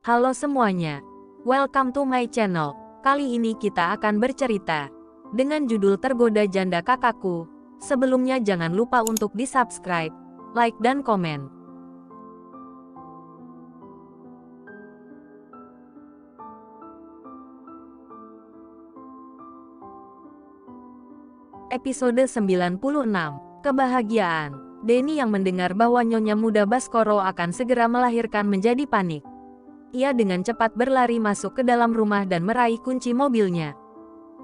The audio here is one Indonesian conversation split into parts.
Halo semuanya, welcome to my channel. Kali ini kita akan bercerita dengan judul Tergoda Janda Kakakku. Sebelumnya jangan lupa untuk di-subscribe, like dan komen. Episode 96, Kebahagiaan. Denny yang mendengar bahwa Nyonya Muda Baskoro akan segera melahirkan menjadi panik. Ia dengan cepat berlari masuk ke dalam rumah dan meraih kunci mobilnya.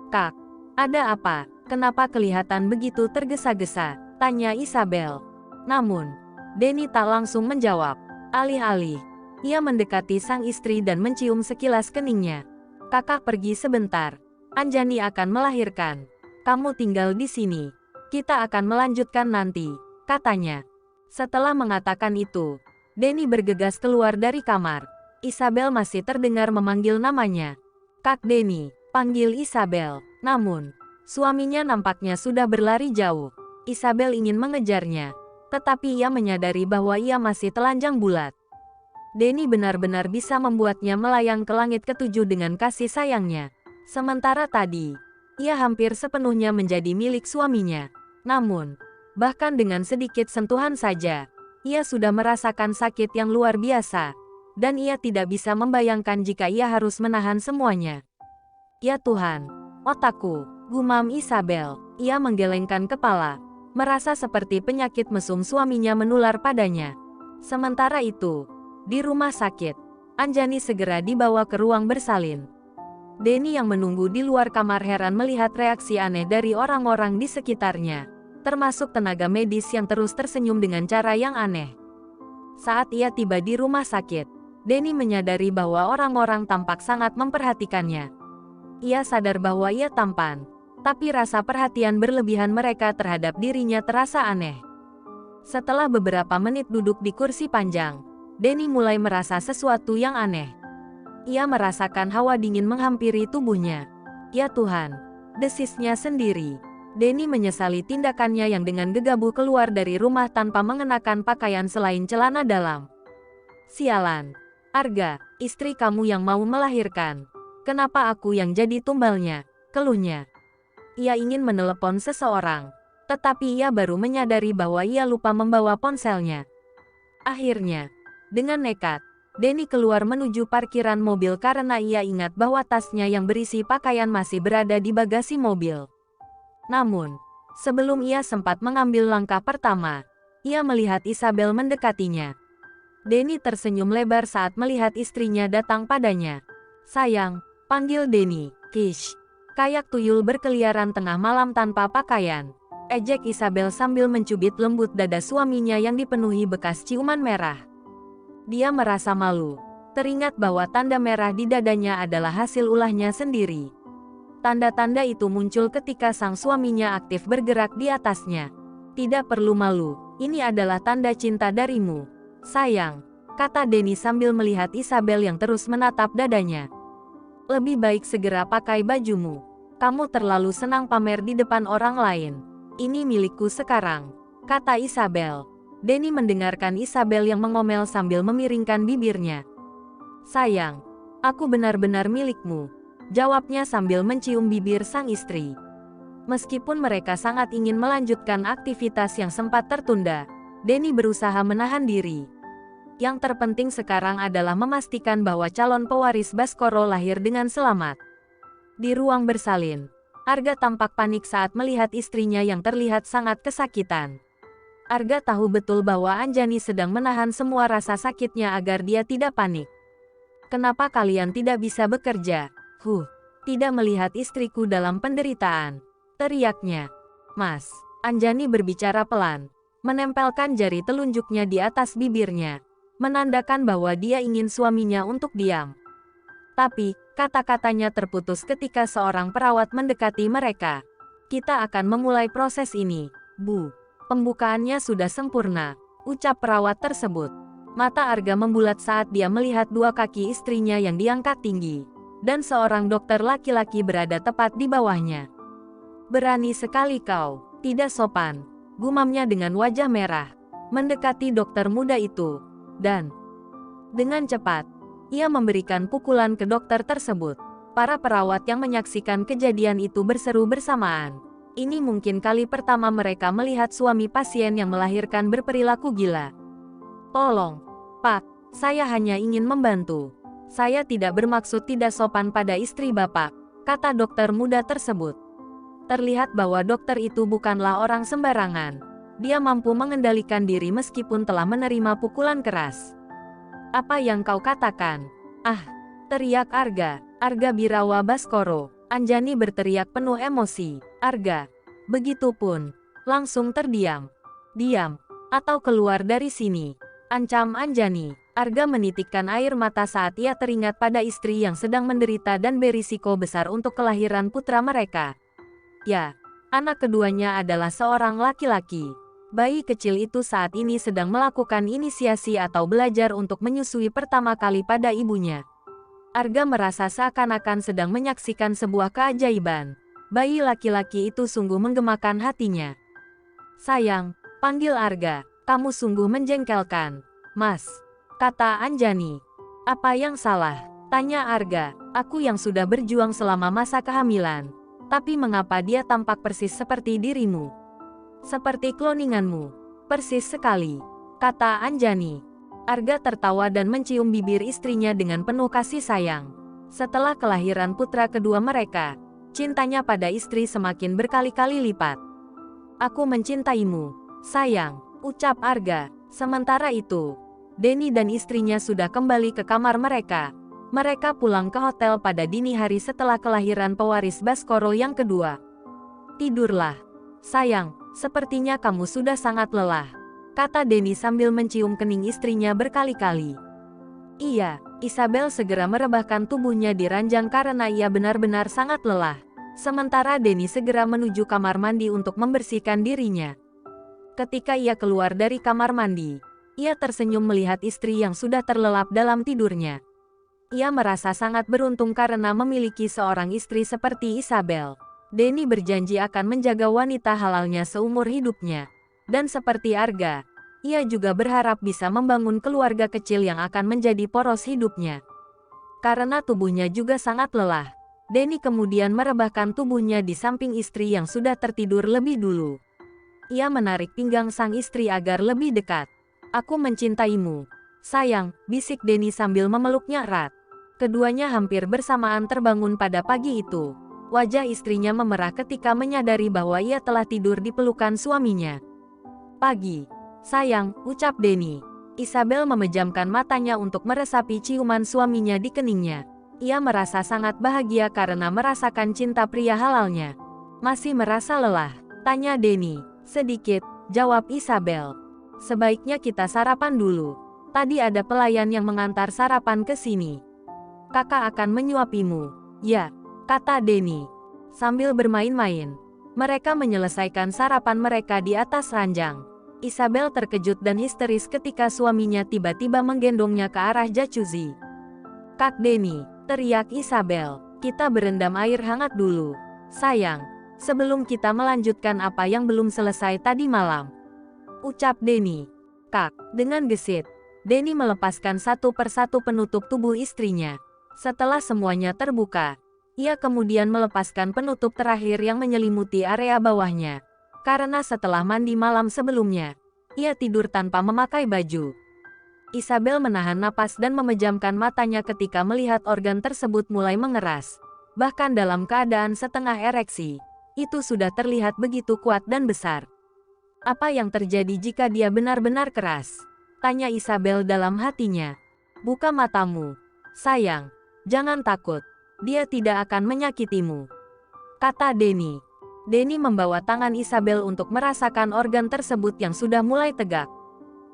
"Kak, ada apa? Kenapa kelihatan begitu tergesa-gesa?" tanya Isabel. Namun, Denny tak langsung menjawab. Alih-alih, ia mendekati sang istri dan mencium sekilas keningnya. "Kakak pergi sebentar. Anjani akan melahirkan. Kamu tinggal di sini. Kita akan melanjutkan nanti," katanya. Setelah mengatakan itu, Denny bergegas keluar dari kamar. Isabel masih terdengar memanggil namanya. "Kak Denny," panggil Isabel. Namun, suaminya nampaknya sudah berlari jauh. Isabel ingin mengejarnya, tetapi ia menyadari bahwa ia masih telanjang bulat. Denny benar-benar bisa membuatnya melayang ke langit ketujuh dengan kasih sayangnya. Sementara tadi, ia hampir sepenuhnya menjadi milik suaminya. Namun, bahkan dengan sedikit sentuhan saja, ia sudah merasakan sakit yang luar biasa. Dan ia tidak bisa membayangkan jika ia harus menahan semuanya. "Ya Tuhan, otakku," gumam Isabel. Ia menggelengkan kepala, merasa seperti penyakit mesum suaminya menular padanya. Sementara itu, di rumah sakit, Anjani segera dibawa ke ruang bersalin. Denny yang menunggu di luar kamar heran melihat reaksi aneh dari orang-orang di sekitarnya, termasuk tenaga medis yang terus tersenyum dengan cara yang aneh. Saat ia tiba di rumah sakit, Denny menyadari bahwa orang-orang tampak sangat memperhatikannya. Ia sadar bahwa ia tampan, tapi rasa perhatian berlebihan mereka terhadap dirinya terasa aneh. Setelah beberapa menit duduk di kursi panjang, Denny mulai merasa sesuatu yang aneh. Ia merasakan hawa dingin menghampiri tubuhnya. "Ya Tuhan," desisnya sendiri. Denny menyesali tindakannya yang dengan gegabah keluar dari rumah tanpa mengenakan pakaian selain celana dalam. "Sialan. Arga, istri kamu yang mau melahirkan. Kenapa aku yang jadi tumbalnya?" keluhnya. Ia ingin menelepon seseorang, tetapi ia baru menyadari bahwa ia lupa membawa ponselnya. Akhirnya, dengan nekat, Denny keluar menuju parkiran mobil karena ia ingat bahwa tasnya yang berisi pakaian masih berada di bagasi mobil. Namun, sebelum ia sempat mengambil langkah pertama, ia melihat Isabel mendekatinya. Denny tersenyum lebar saat melihat istrinya datang padanya. "Sayang," panggil Denny. "Kish." Kayak tuyul berkeliaran tengah malam tanpa pakaian, ejek Isabel sambil mencubit lembut dada suaminya yang dipenuhi bekas ciuman merah. Dia merasa malu, teringat bahwa tanda merah di dadanya adalah hasil ulahnya sendiri. Tanda-tanda itu muncul ketika sang suaminya aktif bergerak di atasnya. "Tidak perlu malu, ini adalah tanda cinta darimu, sayang," kata Denny sambil melihat Isabel yang terus menatap dadanya. "Lebih baik segera pakai bajumu. Kamu terlalu senang pamer di depan orang lain. Ini milikku sekarang," kata Isabel. Denny mendengarkan Isabel yang mengomel sambil memiringkan bibirnya. "Sayang, aku benar-benar milikmu," jawabnya sambil mencium bibir sang istri. Meskipun mereka sangat ingin melanjutkan aktivitas yang sempat tertunda, Denny berusaha menahan diri. Yang terpenting sekarang adalah memastikan bahwa calon pewaris Baskoro lahir dengan selamat. Di ruang bersalin, Arga tampak panik saat melihat istrinya yang terlihat sangat kesakitan. Arga tahu betul bahwa Anjani sedang menahan semua rasa sakitnya agar dia tidak panik. "Kenapa kalian tidak bisa bekerja? Tidak melihat istriku dalam penderitaan," teriaknya. "Mas," Anjani berbicara pelan, menempelkan jari telunjuknya di atas bibirnya, menandakan bahwa dia ingin suaminya untuk diam. Tapi, kata-katanya terputus ketika seorang perawat mendekati mereka. "Kita akan memulai proses ini, Bu. Pembukaannya sudah sempurna," ucap perawat tersebut. Mata Arga membulat saat dia melihat dua kaki istrinya yang diangkat tinggi, dan seorang dokter laki-laki berada tepat di bawahnya. "Berani sekali kau, tidak sopan," gumamnya dengan wajah merah, mendekati dokter muda itu. Dan dengan cepat, Ia memberikan pukulan ke dokter tersebut. Para perawat yang menyaksikan kejadian itu berseru bersamaan. Ini mungkin kali pertama mereka melihat suami pasien yang melahirkan berperilaku gila. Tolong, Pak, saya hanya ingin membantu. Saya tidak bermaksud tidak sopan pada istri Bapak, kata dokter muda tersebut. Terlihat bahwa dokter itu bukanlah orang sembarangan. Dia mampu mengendalikan diri meskipun telah menerima pukulan keras. Apa yang kau katakan? Ah, teriak Arga Birawa Baskoro. Anjani berteriak penuh emosi. Arga, begitupun. Langsung terdiam. Diam, atau keluar dari sini. Ancam Anjani. Arga menitikkan air mata saat ia teringat pada istri yang sedang menderita dan berisiko besar untuk kelahiran putra mereka. Ya, anak keduanya adalah seorang laki-laki. Bayi kecil itu saat ini sedang melakukan inisiasi atau belajar untuk menyusui pertama kali pada ibunya. Arga merasa seakan-akan sedang menyaksikan sebuah keajaiban. Bayi laki-laki itu sungguh menggemakan hatinya. Sayang, panggil Arga, kamu sungguh menjengkelkan. Mas, kata Anjani. Apa yang salah? Tanya Arga. Aku yang sudah berjuang selama masa kehamilan. Tapi mengapa dia tampak persis seperti dirimu? Seperti kloninganmu. Persis sekali, kata Anjani. Arga tertawa dan mencium bibir istrinya dengan penuh kasih sayang. Setelah kelahiran putra kedua mereka, cintanya pada istri semakin berkali-kali lipat. Aku mencintaimu, sayang, ucap Arga. Sementara itu, Denny dan istrinya sudah kembali ke kamar mereka. Mereka pulang ke hotel pada dini hari setelah kelahiran pewaris Baskoro yang kedua. Tidurlah, sayang, sepertinya kamu sudah sangat lelah, kata Denny sambil mencium kening istrinya berkali-kali. Iya, Isabel segera merebahkan tubuhnya di ranjang karena ia benar-benar sangat lelah. Sementara Denny segera menuju kamar mandi untuk membersihkan dirinya. Ketika ia keluar dari kamar mandi, ia tersenyum melihat istri yang sudah terlelap dalam tidurnya. Ia merasa sangat beruntung karena memiliki seorang istri seperti Isabel. Denny berjanji akan menjaga wanita halalnya seumur hidupnya. Dan seperti Arga, ia juga berharap bisa membangun keluarga kecil yang akan menjadi poros hidupnya. Karena tubuhnya juga sangat lelah, Denny kemudian merebahkan tubuhnya di samping istri yang sudah tertidur lebih dulu. Ia menarik pinggang sang istri agar lebih dekat. Aku mencintaimu, sayang, bisik Denny sambil memeluknya erat. Keduanya hampir bersamaan terbangun pada pagi itu. Wajah istrinya memerah ketika menyadari bahwa ia telah tidur di pelukan suaminya. Pagi, sayang, ucap Denny. Isabel memejamkan matanya untuk meresapi ciuman suaminya di keningnya. Ia merasa sangat bahagia karena merasakan cinta pria halalnya. Masih merasa lelah? Tanya Denny. Sedikit, jawab Isabel. Sebaiknya kita sarapan dulu. Tadi ada pelayan yang mengantar sarapan ke sini. Kakak akan menyuapimu. Ya, kata Denny. Sambil bermain-main, mereka menyelesaikan sarapan mereka di atas ranjang. Isabel terkejut dan histeris ketika suaminya tiba-tiba menggendongnya ke arah jacuzzi. Kak Denny, teriak Isabel, kita berendam air hangat dulu. Sayang, sebelum kita melanjutkan apa yang belum selesai tadi malam. Ucap Denny. Kak, dengan gesit, Denny melepaskan satu persatu penutup tubuh istrinya. Setelah semuanya terbuka, ia kemudian melepaskan penutup terakhir yang menyelimuti area bawahnya. Karena setelah mandi malam sebelumnya, ia tidur tanpa memakai baju. Isabel menahan napas dan memejamkan matanya ketika melihat organ tersebut mulai mengeras. Bahkan dalam keadaan setengah ereksi, itu sudah terlihat begitu kuat dan besar. Apa yang terjadi jika dia benar-benar keras? Tanya Isabel dalam hatinya. Buka matamu, sayang. Jangan takut, dia tidak akan menyakitimu, kata Denny. Denny membawa tangan Isabel untuk merasakan organ tersebut yang sudah mulai tegak.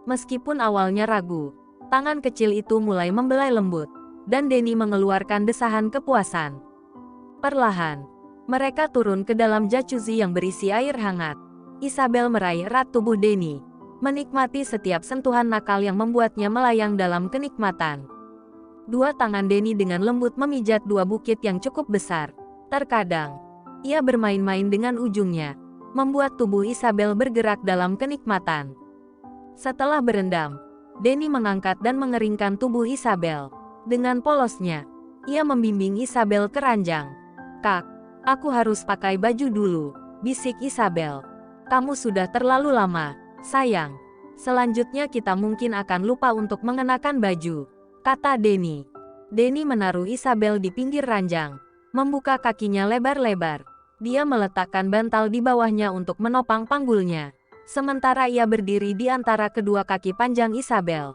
Meskipun awalnya ragu, tangan kecil itu mulai membelai lembut, dan Denny mengeluarkan desahan kepuasan. Perlahan, mereka turun ke dalam jacuzzi yang berisi air hangat. Isabel meraih erat tubuh Denny, menikmati setiap sentuhan nakal yang membuatnya melayang dalam kenikmatan. Dua tangan Denny dengan lembut memijat dua bukit yang cukup besar. Terkadang, ia bermain-main dengan ujungnya, membuat tubuh Isabel bergerak dalam kenikmatan. Setelah berendam, Denny mengangkat dan mengeringkan tubuh Isabel. Dengan polosnya, ia membimbing Isabel ke ranjang. "Kak, aku harus pakai baju dulu," bisik Isabel. "Kamu sudah terlalu lama, sayang. Selanjutnya kita mungkin akan lupa untuk mengenakan baju," kata Denny. Denny menaruh Isabel di pinggir ranjang, membuka kakinya lebar-lebar. Dia meletakkan bantal di bawahnya untuk menopang panggulnya. Sementara ia berdiri di antara kedua kaki panjang Isabel.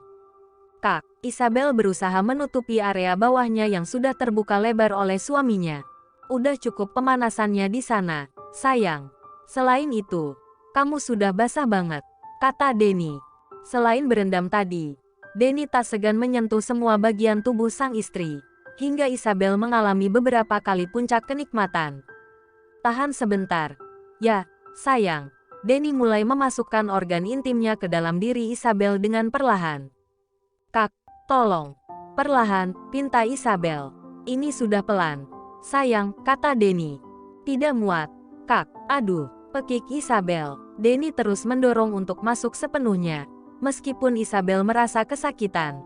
"Kak," Isabel berusaha menutupi area bawahnya yang sudah terbuka lebar oleh suaminya. "Udah cukup pemanasannya di sana, sayang. Selain itu, kamu sudah basah banget," kata Denny. Selain berendam tadi, Denny tak segan menyentuh semua bagian tubuh sang istri, hingga Isabel mengalami beberapa kali puncak kenikmatan. "Tahan sebentar. Ya, sayang." Denny mulai memasukkan organ intimnya ke dalam diri Isabel dengan perlahan. "Kak, tolong." Perlahan, pinta Isabel. "Ini sudah pelan, sayang," kata Denny. "Tidak muat, Kak." "Aduh," pekik Isabel. Denny terus mendorong untuk masuk sepenuhnya, meskipun Isabel merasa kesakitan.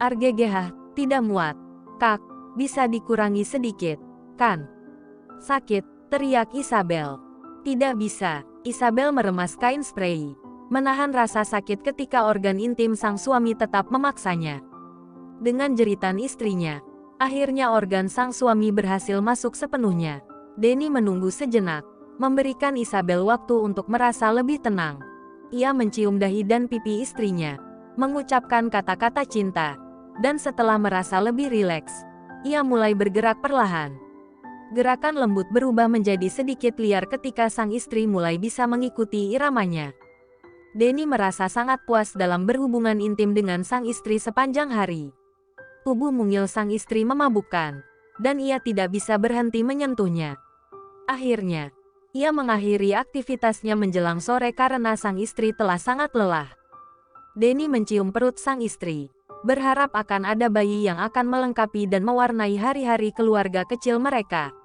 "Argegeh, tidak muat. Kak, bisa dikurangi sedikit, kan?" "Sakit," teriak Isabel. "Tidak bisa." Isabel meremas kain spray, menahan rasa sakit ketika organ intim sang suami tetap memaksanya. Dengan jeritan istrinya, akhirnya organ sang suami berhasil masuk sepenuhnya. Denny menunggu sejenak, memberikan Isabel waktu untuk merasa lebih tenang. Ia mencium dahi dan pipi istrinya, mengucapkan kata-kata cinta, dan setelah merasa lebih rileks, ia mulai bergerak perlahan. Gerakan lembut berubah menjadi sedikit liar ketika sang istri mulai bisa mengikuti iramanya. Denny merasa sangat puas dalam berhubungan intim dengan sang istri sepanjang hari. Tubuh mungil sang istri memabukkan, dan ia tidak bisa berhenti menyentuhnya. Akhirnya, ia mengakhiri aktivitasnya menjelang sore karena sang istri telah sangat lelah. Denny mencium perut sang istri, berharap akan ada bayi yang akan melengkapi dan mewarnai hari-hari keluarga kecil mereka.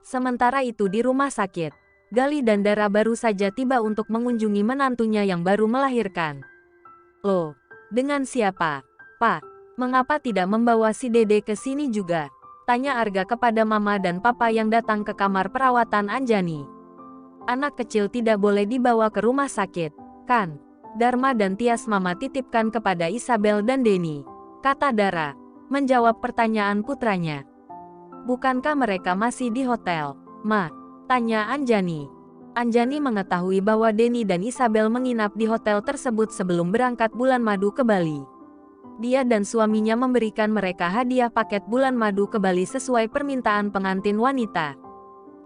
Sementara itu di rumah sakit, Gali dan Dara baru saja tiba untuk mengunjungi menantunya yang baru melahirkan. "Loh, dengan siapa, Pak? Mengapa tidak membawa si Dede ke sini juga?" tanya Arga kepada Mama dan Papa yang datang ke kamar perawatan Anjani. "Anak kecil tidak boleh dibawa ke rumah sakit, kan?" Dharma dan Tias Mama titipkan kepada Isabel dan Denny, kata Dara, menjawab pertanyaan putranya. "Bukankah mereka masih di hotel, Ma?" tanya Anjani. Anjani mengetahui bahwa Denny dan Isabel menginap di hotel tersebut sebelum berangkat bulan madu ke Bali. Dia dan suaminya memberikan mereka hadiah paket bulan madu ke Bali sesuai permintaan pengantin wanita.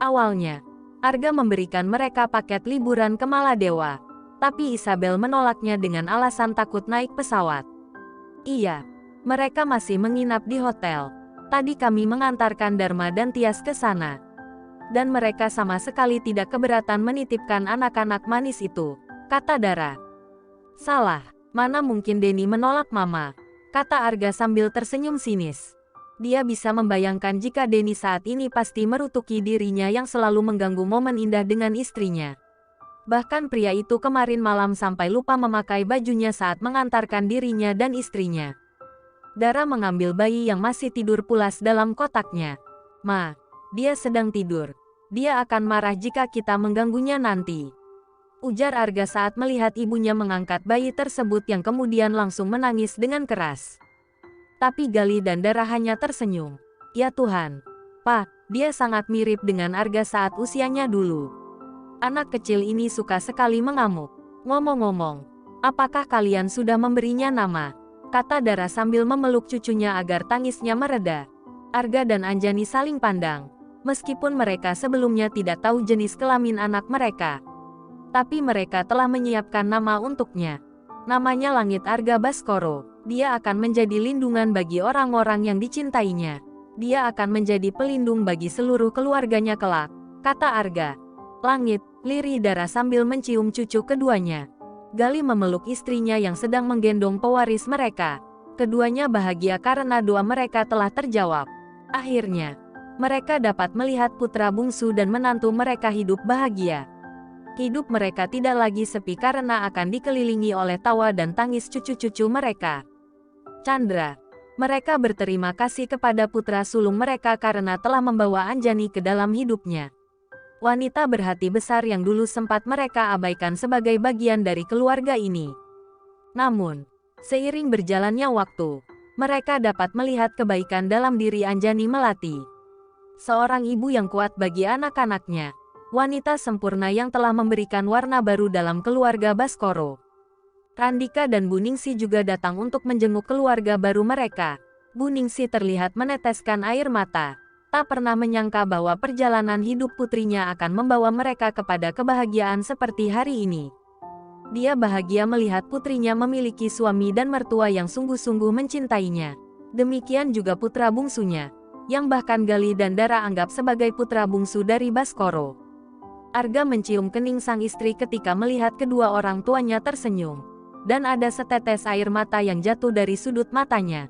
Awalnya, Arga memberikan mereka paket liburan ke Maladewa, tapi Isabel menolaknya dengan alasan takut naik pesawat. "Iya, mereka masih menginap di hotel. Tadi kami mengantarkan Dharma dan Tias ke sana. Dan mereka sama sekali tidak keberatan menitipkan anak-anak manis itu," kata Dara. "Salah, mana mungkin Denny menolak Mama," kata Arga sambil tersenyum sinis. Dia bisa membayangkan jika Denny saat ini pasti merutuki dirinya yang selalu mengganggu momen indah dengan istrinya. Bahkan pria itu kemarin malam sampai lupa memakai bajunya saat mengantarkan dirinya dan istrinya. Dara mengambil bayi yang masih tidur pulas dalam kotaknya. "Ma, dia sedang tidur. Dia akan marah jika kita mengganggunya nanti," ujar Arga saat melihat ibunya mengangkat bayi tersebut yang kemudian langsung menangis dengan keras. Tapi Gali dan Dara hanya tersenyum. "Ya Tuhan, Pak, dia sangat mirip dengan Arga saat usianya dulu. Anak kecil ini suka sekali mengamuk. Ngomong-ngomong, apakah kalian sudah memberinya nama?" kata Dara sambil memeluk cucunya agar tangisnya mereda. Arga dan Anjani saling pandang. Meskipun mereka sebelumnya tidak tahu jenis kelamin anak mereka, tapi mereka telah menyiapkan nama untuknya. Namanya Langit Arga Baskoro. Dia akan menjadi lindungan bagi orang-orang yang dicintainya. Dia akan menjadi pelindung bagi seluruh keluarganya kelak, kata Arga. "Langit," lirih Dara sambil mencium cucu keduanya. Gali memeluk istrinya yang sedang menggendong pewaris mereka. Keduanya bahagia karena doa mereka telah terjawab. Akhirnya, mereka dapat melihat putra bungsu dan menantu mereka hidup bahagia. Hidup mereka tidak lagi sepi karena akan dikelilingi oleh tawa dan tangis cucu-cucu mereka. Chandra, Mereka berterima kasih kepada putra sulung mereka karena telah membawa Anjani ke dalam hidupnya. Wanita berhati besar yang dulu sempat mereka abaikan sebagai bagian dari keluarga ini. Namun, seiring berjalannya waktu, mereka dapat melihat kebaikan dalam diri Anjani Melati. Seorang ibu yang kuat bagi anak-anaknya. Wanita sempurna yang telah memberikan warna baru dalam keluarga Baskoro. Randika dan Bu Ningsi juga datang untuk menjenguk keluarga baru mereka. Bu Ningsi terlihat meneteskan air mata. Tak pernah menyangka bahwa perjalanan hidup putrinya akan membawa mereka kepada kebahagiaan seperti hari ini. Dia bahagia melihat putrinya memiliki suami dan mertua yang sungguh-sungguh mencintainya. Demikian juga putra bungsunya, yang bahkan Gali dan Dara anggap sebagai putra bungsu dari Baskoro. Arga mencium kening sang istri ketika melihat kedua orang tuanya tersenyum. Dan ada setetes air mata yang jatuh dari sudut matanya.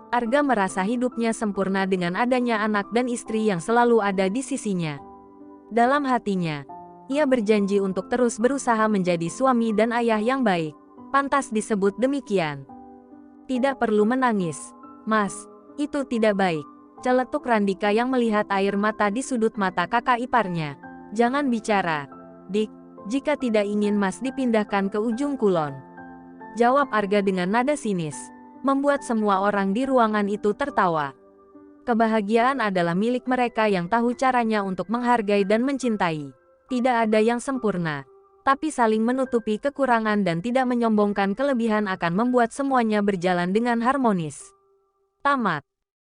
Arga merasa hidupnya sempurna dengan adanya anak dan istri yang selalu ada di sisinya. Dalam hatinya, ia berjanji untuk terus berusaha menjadi suami dan ayah yang baik. Pantas disebut demikian. Tidak perlu menangis, Mas. Itu tidak baik. Celetuk Randika yang melihat air mata di sudut mata kakak iparnya. Jangan bicara, Dik, jika tidak ingin Mas dipindahkan ke ujung kulon. Jawab Arga dengan nada sinis, membuat semua orang di ruangan itu tertawa. Kebahagiaan adalah milik mereka yang tahu caranya untuk menghargai dan mencintai. Tidak ada yang sempurna, tapi saling menutupi kekurangan dan tidak menyombongkan kelebihan akan membuat semuanya berjalan dengan harmonis. Tamat.